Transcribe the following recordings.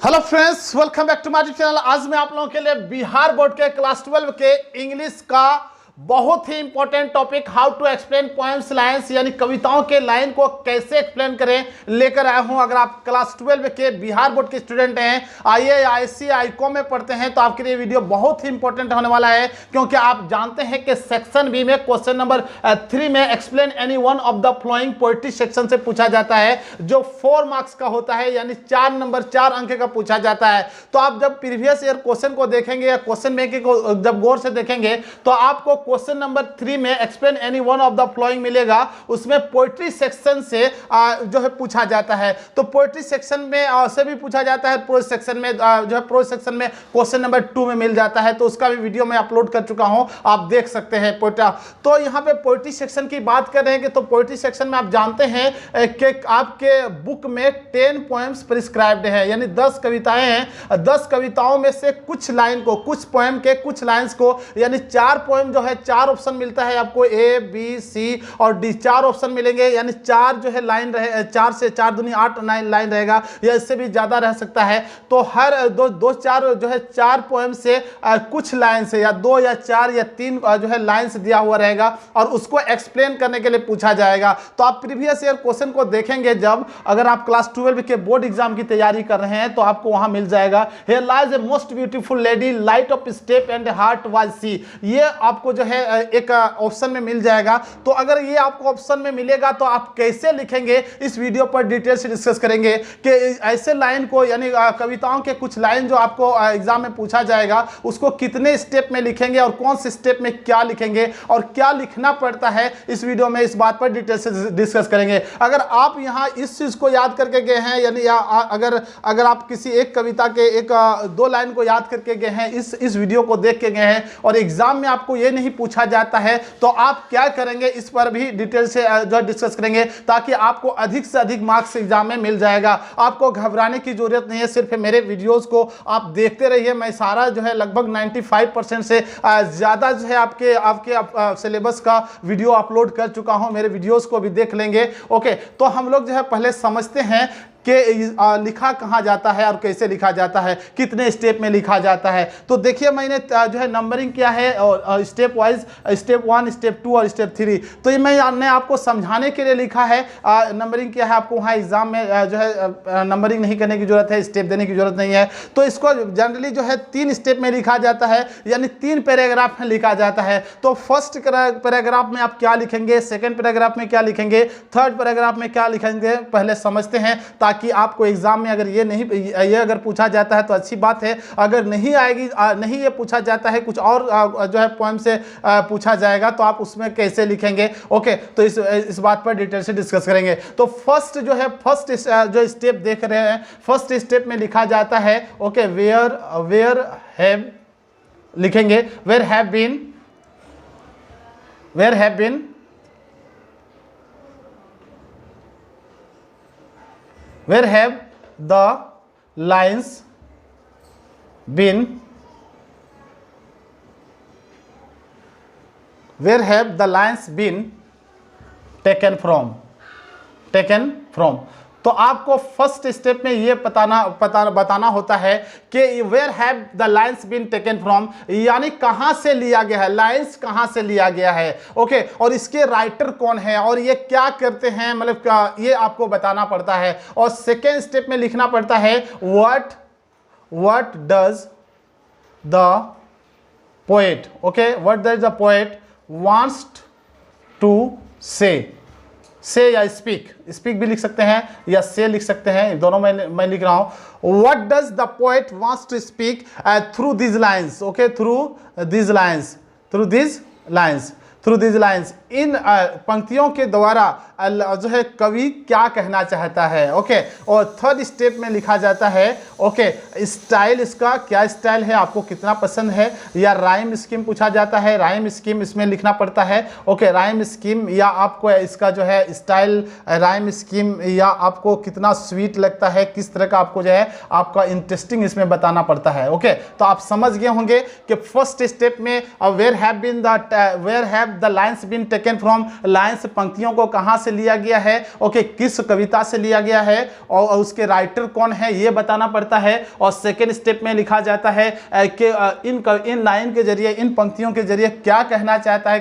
Hello friends, welcome back to my channel. आज मैं आप लोगों के लिए बिहार बोर्ड के क्लास 12 के इंग्लिश का बहुत ही important topic how to explain poems lines यानी कविताओं के लाइन को कैसे एक्सप्लेन करें लेकर आया हूं। अगर आप क्लास 12 के बिहार बोर्ड के स्टूडेंट हैं, आईए आईसी आईकॉम में पढ़ते हैं, तो आपके लिए वीडियो बहुत ही इंपॉर्टेंट होने वाला है, क्योंकि आप जानते हैं कि सेक्शन बी में क्वेश्चन नंबर 3 में explain any one of the flowing poetry section से पूछा जाता है, जो 4 मार्क्स का होता है, यानी 4 अंक का पूछा जाता है। तो आप जब प्रीवियस ईयर क्वेश्चन को देखेंगे या क्वेश्चन बैंकिंग को जब गौर से देखेंगे तो आपको क्वेश्चन नंबर 3 में explain any one of the flowing मिलेगा। उसमें पोएट्री सेक्शन से जो है पूछा जाता है। तो पोएट्री सेक्शन में से भी पूछा जाता है, प्रोज सेक्शन में जो है प्रोज सेक्शन में क्वेश्चन नंबर 2 में मिल जाता है। तो उसका भी वीडियो मैं अपलोड कर चुका हूं, आप देख सकते हैं पोएट्री। तो यहाँ पे पोएट्री सेक्शन की बात कर रहे हैं तो पोएट्री सेक्शन में आप जानते हैं कि आपके बुक में 10 पोएम्स प्रिस्क्राइब्ड है, यानी 10 कविताएं हैं। 10 कविताओं में से कुछ लाइन को, कुछ पोएम के कुछ लाइंस को, यानी 4 पोएम जो है 4 ऑप्शन मिलता है आपको, ए बी सी और डी, 4 ऑप्शन मिलेंगे, यानी 4 जो है लाइन रहे, 4 से 4 दूनी 8 लाइन रहेगा या इससे भी ज्यादा रह सकता है। तो हर दो चार जो है 4 पोएम से कुछ लाइन से या 2 या 4 या 3 जो है लाइन्स दिया हुआ रहेगा और उसको एक्सप्लेन करने के लिए पूछा जाएगा। तो आप प्रीवियस ईयर क्वेश्चन को देखेंगे जब, अगर आप क्लास 12 के बोर्ड एग्जाम की तैयारी कर रहे हैं तो आपको वहां मिल जाएगा। Here lies a most beautiful lady, light of step and heart was she। ये आपको जो है एक ऑप्शन में मिल जाएगा। तो अगर ये आपको ऑप्शन में मिलेगा तो आप कैसे लिखेंगे, इस वीडियो पर डिटेल से डिस्कस करेंगे कि ऐसे लाइन को, यानी कविताओं के कुछ लाइन जो आपको एग्जाम में पूछा जाएगा उसको कितने स्टेप में लिखेंगे और कौन से स्टेप में क्या लिखेंगे और क्या लिखना पड़ता है। इस वीडियो में इस बात पर डिटेल से डिस्कस करेंगे। अगर आप यहाँ इस चीज को याद करके गए हैं, यानी अगर आप किसी एक कविता के 1-2 लाइन को याद करके गए हैं, इस वीडियो को देख के गए हैं और एग्जाम में आपको ये नहीं पूछा जाता है, तो आप क्या करेंगे इस पर भी डिटेल से जो डिस्कस करेंगे, ताकि आपको अधिक से अधिक मार्क्स एग्जाम में मिल जाएगा। आपको घबराने की जरूरत नहीं है, सिर्फ मेरे वीडियोस को आप देखते रहिए। मैं सारा जो है लगभग 95% से ज्यादा जो है आपके सिलेबस का वीडियो अपलोड कर चुका हूं, मेरे वीडियोस को भी देख लेंगे। ओके, तो हम लोग जो है पहले समझते हैं कि लिखा कहाँ जाता है और कैसे लिखा जाता है, कितने स्टेप में लिखा जाता है। तो देखिए मैंने जो है नंबरिंग किया है और स्टेप वाइज, स्टेप 1, स्टेप 2 और स्टेप 3। तो ये मैंने आपको समझाने के लिए लिखा है, नंबरिंग किया है। आपको वहाँ एग्जाम में जो है नंबरिंग नहीं करने की जरूरत है, स्टेप देने की जरूरत नहीं है। तो इसको जनरली जो है 3 स्टेप में लिखा जाता है, यानी 3 पैराग्राफ में लिखा जाता है। तो फर्स्ट पैराग्राफ में आप क्या लिखेंगे, सेकेंड पैराग्राफ में क्या लिखेंगे, थर्ड पैराग्राफ में क्या लिखेंगे, पहले समझते हैं, ताकि आपको एग्जाम में अगर ये अगर पूछा जाता है तो अच्छी बात है। अगर नहीं आएगी, नहीं ये पूछा जाता है, कुछ और जो है पोएम से पूछा जाएगा, तो आप उसमें कैसे लिखेंगे। ओके, तो इस बात पर डिटेल से डिस्कस करेंगे। तो फर्स्ट जो स्टेप देख रहे हैं, फर्स्ट स्टेप में लिखा जाता है, ओके, वेयर हैव लिखेंगे, where have been where have the lines been taken from। तो आपको फर्स्ट स्टेप में ये बताना होता है कि where have the lines been taken from, यानी कहां से लिया गया है, लाइन्स कहां से लिया गया है। ओके, और इसके राइटर कौन है और ये क्या करते हैं, मतलब ये आपको बताना पड़ता है। और सेकेंड स्टेप में लिखना पड़ता है what does the poet, okay, what does the poet wants to say या स्पीक भी लिख सकते हैं या से लिख सकते हैं, दोनों में मैं लिख रहा हूं। What does the poet wants to speak through this lines, okay, through this lines, इन पंक्तियों के द्वारा जो है कवि क्या कहना चाहता है। ओके, और थर्ड स्टेप में लिखा जाता है, ओके, स्टाइल, इसका क्या स्टाइल है, आपको कितना पसंद है, या राइम स्कीम पूछा जाता है, राइम स्कीम इसमें लिखना पड़ता है। ओके, राइम स्कीम, या आपको इसका जो है स्टाइल, राइम स्कीम, या आपको कितना स्वीट लगता है, किस तरह का आपको जो है आपका इंटरेस्टिंग इसमें बताना पड़ता है। ओके, तो आप समझ गए होंगे कि फर्स्ट स्टेप में where have have the lines been taken from, lines पंक्तियों को कहां से लिया गया है, ओके किस कविता से लिया गया है और उसके राइटर कौन है ये बताना पड़ता है। और सेकेंड स्टेप में लिखा जाता है कि इन लाइन के जरिए, इन पंक्तियों के जरिए क्या कहना चाहता है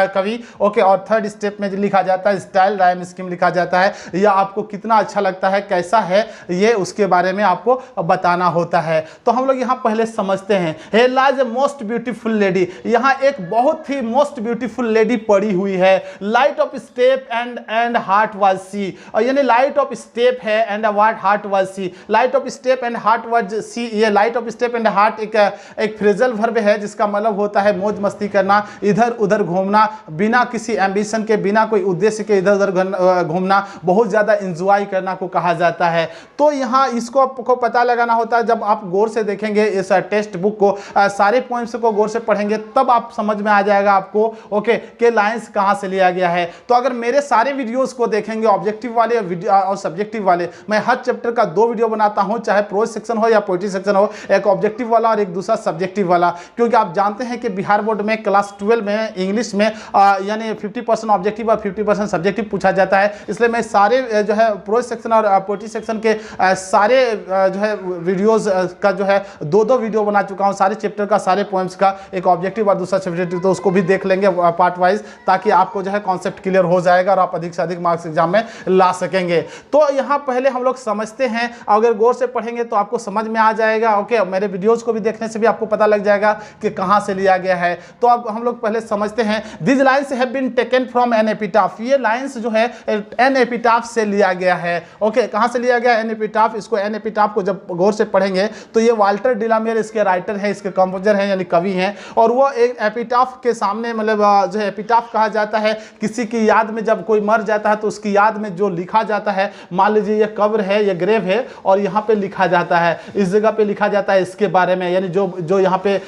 कवि, ओके। और थर्ड स्टेप में लिखा जाता है स्टाइल राइम स्कीम लिखा जाता है, या आपको कितना अच्छा लगता है, कैसा है ये उसके बारे में आपको बताना होता है। तो हम लोग यहां पहले समझते हैं, he lies a most beautiful lady, यहां एक बहुत ही मोस्ट ब्यूटीफुल लेडी पड़ी हुई है। Light of step and heart was she, और यानी लाइट ऑफ स्टेप है and heart was she, light of step and heart was she, ये light of step and heart एक फ्रेजल वर्ब है जिसका मतलब होता है मौज मस्ती करना, इधर उधर घूमना, बिना किसी एम्बिशन के, बिना कोई उद्देश्य के इधर उधर घूमना, बहुत ज्यादा एंजॉय करना को कहा जाता है। तो यहाँ इसको आपको पता लगाना होता है, जब आप गौर से देखेंगे इस टेक्स्ट बुक को, सारे पॉइंट्स को गौर से पढ़ेंगे तब आप समझ में आ जाएगा आपको, ओके, कि लाइंस कहां से लिया गया है। तो अगर मेरे सारे वीडियोस को देखेंगे, ऑब्जेक्टिव वाले और सब्जेक्टिव वाले, मैं हर चैप्टर का 2 वीडियो बनाता हूं, चाहे प्रोज सेक्शन हो या पोएट्री सेक्शन हो, एक ऑब्जेक्टिव वाला और एक दूसरा सब्जेक्टिव वाला, क्योंकि आप जानते हैं कि बिहार बोर्ड में क्लास 12 में इंग्लिश में यानी 50% ऑब्जेक्टिव और 50% सब्जेक्टिव पूछा जाता है। इसलिए मैं सारे जो है प्रोज सेक्शन और पोएट्री सेक्शन के सारे जो है वीडियोस का जो है 2-2 वीडियो बना चुका हूं, सारे चैप्टर का, सारे पोएम्स का, एक ऑब्जेक्टिव और दूसरा सब्जेक्टिव, तो उसको भी देख लेंगे पार्ट वाइज, ताकि आपको जो है कॉन्सेप्ट क्लियर हो जाएगा और आप अधिक से अधिक मार्क्स एग्जाम में ला सकेंगे। तो यहाँ पहले हम लोग समझते हैं, अगर गौर से पढ़ेंगे तो आपको समझ में आ जाएगा, ओके। मेरे वीडियोस को भी देखने से भी आपको पता लग जाएगा कि कहां से लिया गया है। तो अब हम लोग पहले समझते हैं, this lines have been taken from an epitaph, ये लाइन्स जो है एन एपिटाफ से लिया गया है, ओके। कहां से लिया गया एन एपिटाफ, इसको एन एपिटाफ को जब गौर से पढ़ेंगे तो ये वाल्टर डिलामेर इसके राइटर है, इसके कंपोजर हैं यानी कवि हैं। और वो एक एपिटाफ के सामने, मतलब जो है एपिटाफ कहा जाता है किसी की याद में, जब कोई मर जाता है तो उसकी याद में जो लिखा जाता है, मान लीजिए ये कब्र है, ये ग्रेव है और यहाँ पे लिखा जाता है, इस जगह पे लिखा जाता है इसके बारे में, यानी जो यहाँ पे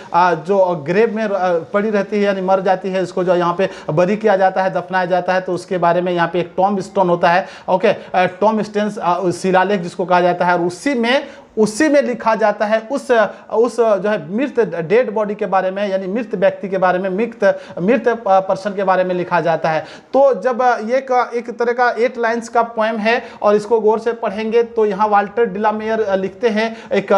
जो ग्रेव में पड़ी रहती है यानी मर जाती है, इसको जो यहाँ पे बरी किया जाता है, दफनाया जाता है, तो उसके बारे में यहाँ पे एक टॉम स्टोन होता है, ओके, टॉम स्टोन शिलालेख जिसको कहा जाता है, और उसी में लिखा जाता है उस जो है मृत डेड बॉडी के बारे में, यानी मृत व्यक्ति के बारे में, मृत पर्सन के बारे में लिखा जाता है। तो जब ये एक तरह का 8 लाइन्स का पोएम है और इसको गौर से पढ़ेंगे तो यहाँ वाल्टर डिलामेयर लिखते हैं एक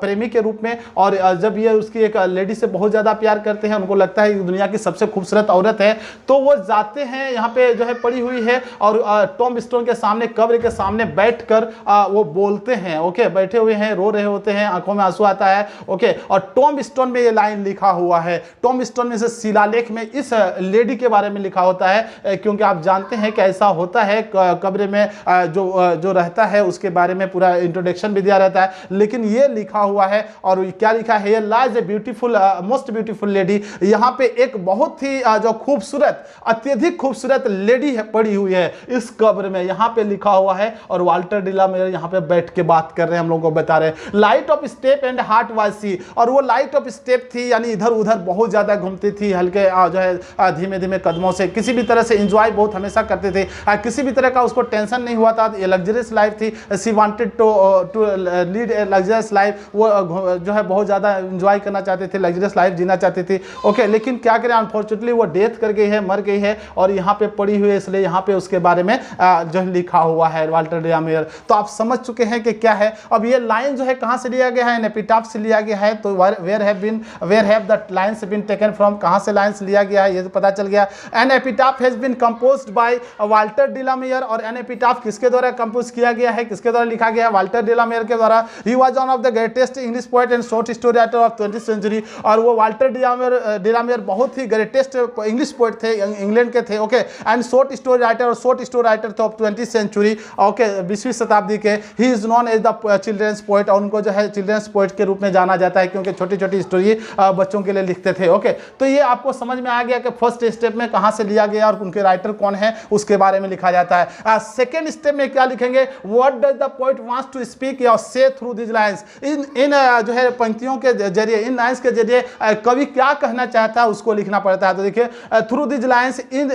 प्रेमी के रूप में, और जब ये उसकी एक लेडी से बहुत ज़्यादा प्यार करते हैं, उनको लगता है कि दुनिया की सबसे खूबसूरत औरत है, तो वो जाते हैं, यहाँ पे जो है पड़ी हुई है और टॉम स्टोन के सामने, कब्र के सामने बैठकर वो बोलते हैं, ओके, बैठे हुए हैं, रो रहे होते हैं, आंखों में आंसू आता है, ओके। और टॉम स्टोन में ये लाइन लिखा हुआ है, टॉम स्टोन में से शिलालेख में इस लेडी के बारे में लिखा होता है, क्योंकि आप जानते हैं कि ऐसा होता है, कब्र में जो रहता है उसके बारे में पूरा इंट्रोडक्शन भी दिया रहता है, लेकिन ये लिखा हुआ है। और क्या लिखा है, ये lies a beautiful most beautiful lady, यहाँ पे एक बहुत ही जो खूबसूरत, अत्यधिक खूबसूरत लेडी है पड़ी हुई है इस कब्र में, यहाँ पे लिखा हुआ है। और वाल्टर डिलामेयर यहाँ पे बैठ के बात कर रहे हैं, हम लोगों को बता रहे हैं, light of step and heart was she, और वो लाइट ऑफ स्टेप थी यानी इधर उधर बहुत ज्यादा घूमती थी, हल्के जो है धीमे धीमे कदमों से, किसी भी तरह से एंजॉय बहुत हमेशा करते थे, किसी भी तरह का उसको टेंशन नहीं हुआ था, ये लग्जरियस लाइफ थी, she wanted to lead a luxurious life, वो जो है बहुत ज्यादा एंजॉय करना चाहते थे, लग्जरियस लाइफ जीना चाहती थी, ओके। लेकिन क्या करें, अनफॉर्चुनेटली वो डेथ कर गई है, मर गई है, और यहाँ पे पड़ी हुई है, इसलिए यहाँ पे उसके बारे में जो लिखा हुआ है वाल्टर डिलामेयर। तो आप समझ चुके हैं कि क्या है। अब ये लाइन जो है कहां से लिया गया है, एपिटाफ से लिया गया है, तो where have the lines been taken from, कहां से लाइन्स लिया गया है ये तो पता चल गया। An epitaph has been composed by Walter de la Mare, और एन एपिटाफ किसके द्वारा कंपोज किया गया है, किसके द्वारा लिखा गया है, वाल्टर डिलामेयर के द्वारा। He was one of the greatest English poet and short story writer of 20th century, और वो वाल्टर डिलामेयर बहुत ही ग्रेटेस्ट इंग्लिश पोएट थे, इंग्लैंड के थे, okay, and short story writer, और शॉर्ट स्टोरी राइटर थे ऑफ 20th सेंचुरी, ओके, 20वीं शताब्दी के। He is known as the children's poet, और उनको जो है चिल्ड्रंस पोएट के रूप में जाना जाता है, क्योंकि छोटी छोटी स्टोरी बच्चों के लिए लिखते थे, ओके। तो ये आपको समझ में आ गया कि फर्स्ट स्टेप में कहां से लिया गया और उनके राइटर कौन है उसके बारे में लिखा जाता है। सेकेंड स्टेप में क्या लिखेंगे, what does the poet wants to speak या से थ्रू दिस लाइन्स, इन जो है पंक्तियों के जरिए, इन लाइन्स के जरिए कवि क्या कहना चाहता है उसको लिखना पड़ता है। तो देखिए, थ्रू दिस लाइन्स, इन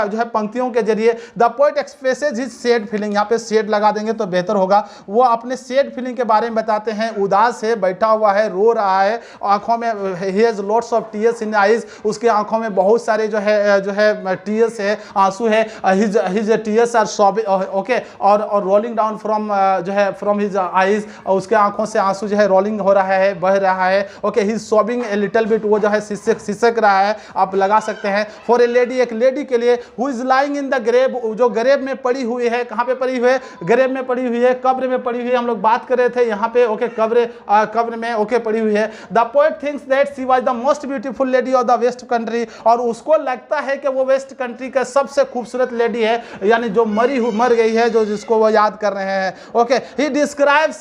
जो है पंक्तियों के जरिए the poet expresses his sad feeling, यहाँ पे सैड लगा देंगे तो बेहतर होगा, वो अपने सैड फीलिंग फीलिंग के बारे में बताते हैं, उदास है, बैठा हुआ है, रो रहा है, आंखों में he has lots of tears in eyes, उसके आंखों में बहुत सारे जो है टीयर्स है, आंसू है, his tears are sobbing, okay, और रोलिंग डाउन फ्रॉम जो है फ्रॉम हिज आईज, उसके आंखों से आंसू जो है रोलिंग हो रहा है, बह रहा है, okay, he sobbing a little bit, वो जो है सिसक रहा है, आप लगा सकते हैं। फॉर ए लेडी, एक लेडी के लिए, who is lying in the grave, जो ग्रेव में पड़ी हुई है, कहाँ पे पड़ी हुई है, ग्रेव में पड़ी हुई है, कब्र में पड़ी हुई है, हम लोग बात कर रहे थे यहाँ पे, ओके, कब्र में, ओके, पड़ी हुई है। The poet thinks that she was the most beautiful lady of the west country, और उसको लगता है कि वो वेस्ट कंट्री का सबसे खूबसूरत लेडी है, यानी जो मर गई है, जो जिसको वो याद कर रहे हैं, okay. He describe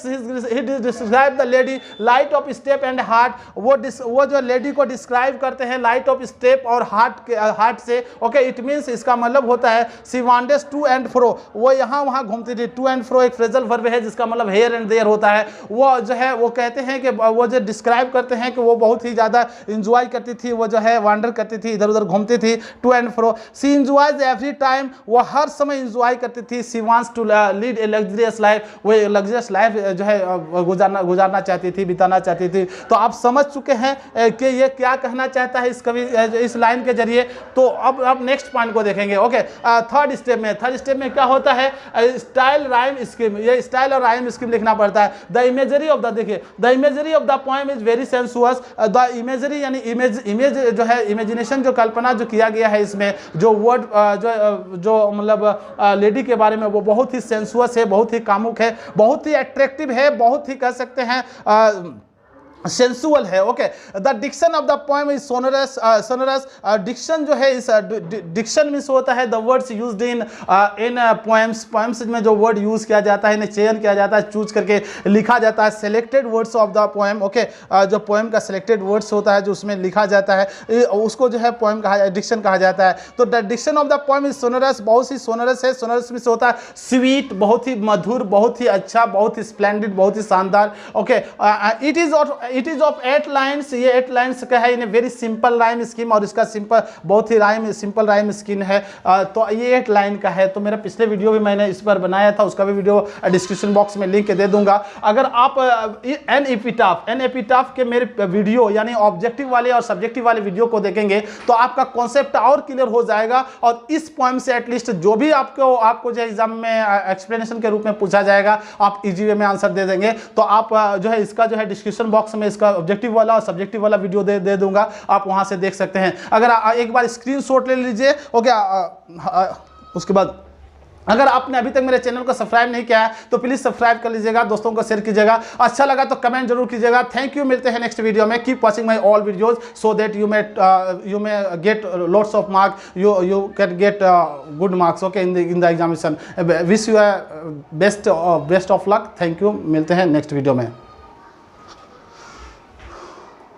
the lady light of step and heart, वो जो लेडी को डिस्क्राइब करते हैं लाइट ऑफ स्टेप और हार्ट से, ओके। इट मींस, इसका मतलब होता है she wanders to and fro, वो यहाँ वहाँ घूमती थी। टू एंड फ्रो एक फ्रेजल वर्ब है जिसका मतलब हेयर एंड देयर होता है। वो जो है वो कहते हैं कि वो जो डिस्क्राइब करते हैं कि वो बहुत ही ज़्यादा इंजॉय करती थी, वो जो है वांडर करती थी, इधर उधर घूमती थी। To and fro, she enjoys every time, वो हर समय इंजॉय करती थी। She wants to lead a luxurious life, वो लग्जरियस लाइफ जो है गुजारना चाहती थी, बिताना चाहती थी। तो आप समझ चुके हैं कि ये क्या कहना चाहता है इस कवि इस लाइन के जरिए। तो अब नेक्स्ट पॉइंट को देखेंगे, ओके। थर्ड स्टेप में क्या होता है, स्टाइल राइम स्कीम, ये स्टाइल और राइम स्कीम लिखना पड़ता है। द इमेजरी ऑफ द, देखिए, the imagery of the poem is very sensuous. The imagery यानी इमेज जो है, इमेजिनेशन जो कल्पना जो किया गया है इसमें, जो वर्ड जो मतलब लेडी के बारे में, वो बहुत ही सेंसुअस है, बहुत ही कामुक है, बहुत ही अट्रैक्टिव है, बहुत ही कह सकते हैं सेंसुअल है, okay. The diction of the poem is sonorous. Diction जो है, इस डिक्शन मींस होता है the words used in poems में जो वर्ड यूज किया जाता है, इन्हें चयन किया जाता है, चूज करके लिखा जाता है। Selected words of the poem, okay, जो पोएम का सेलेक्टेड वर्ड्स होता है जो उसमें लिखा जाता है, उसको जो है पोएम कहा, डिक्शन कहा जाता है। तो the diction of the poem is sonorous, बहुत ही सोनरस है। सोनरस मींस होता है स्वीट, बहुत ही मधुर, बहुत ही अच्छा, बहुत ही स्प्लेंडेड, बहुत ही शानदार, okay. It is of 8 lines, ये 8 लाइन्स का है, इन्हें वेरी सिंपल राइम स्कीम, और इसका बहुत ही सिंपल राइम स्कीम है। तो ये 8 लाइन का है। तो मेरा पिछले वीडियो भी मैंने इस पर बनाया था, उसका भी वीडियो डिस्क्रिप्शन बॉक्स में लिंक दे दूंगा। अगर आप एन एपिटाफ के मेरे वीडियो यानी ऑब्जेक्टिव वाले और सब्जेक्टिव वाले वीडियो को देखेंगे तो आपका कॉन्सेप्ट और क्लियर हो जाएगा, और इस पोएम से एटलीस्ट जो भी आपको जो एग्जाम में एक्सप्लेनेशन के रूप में पूछा जाएगा, आप इजी वे में आंसर दे देंगे। तो आप जो है इसका जो है डिस्क्रिप्शन बॉक्स में इसका ऑब्जेक्टिव वाला और सब्जेक्टिव वाला वीडियो दे दूंगा, आप वहां से देख सकते हैं। अगर एक बार स्क्रीनशॉट ले लीजिए, ओके। उसके बाद अगर आपने अभी तक मेरे चैनल को सब्सक्राइब नहीं किया है तो प्लीज सब्सक्राइब कर लीजिएगा, दोस्तों को शेयर कीजिएगा, अच्छा लगा तो कमेंट जरूर कीजिएगा। थैंक यू, मिलते हैं नेक्स्ट वीडियो में। Keep watching my all videos so that you may get lots of mark, you can get good marks, okay, in the examination. Wish you best of luck. Thank you, मिलते हैं next video में।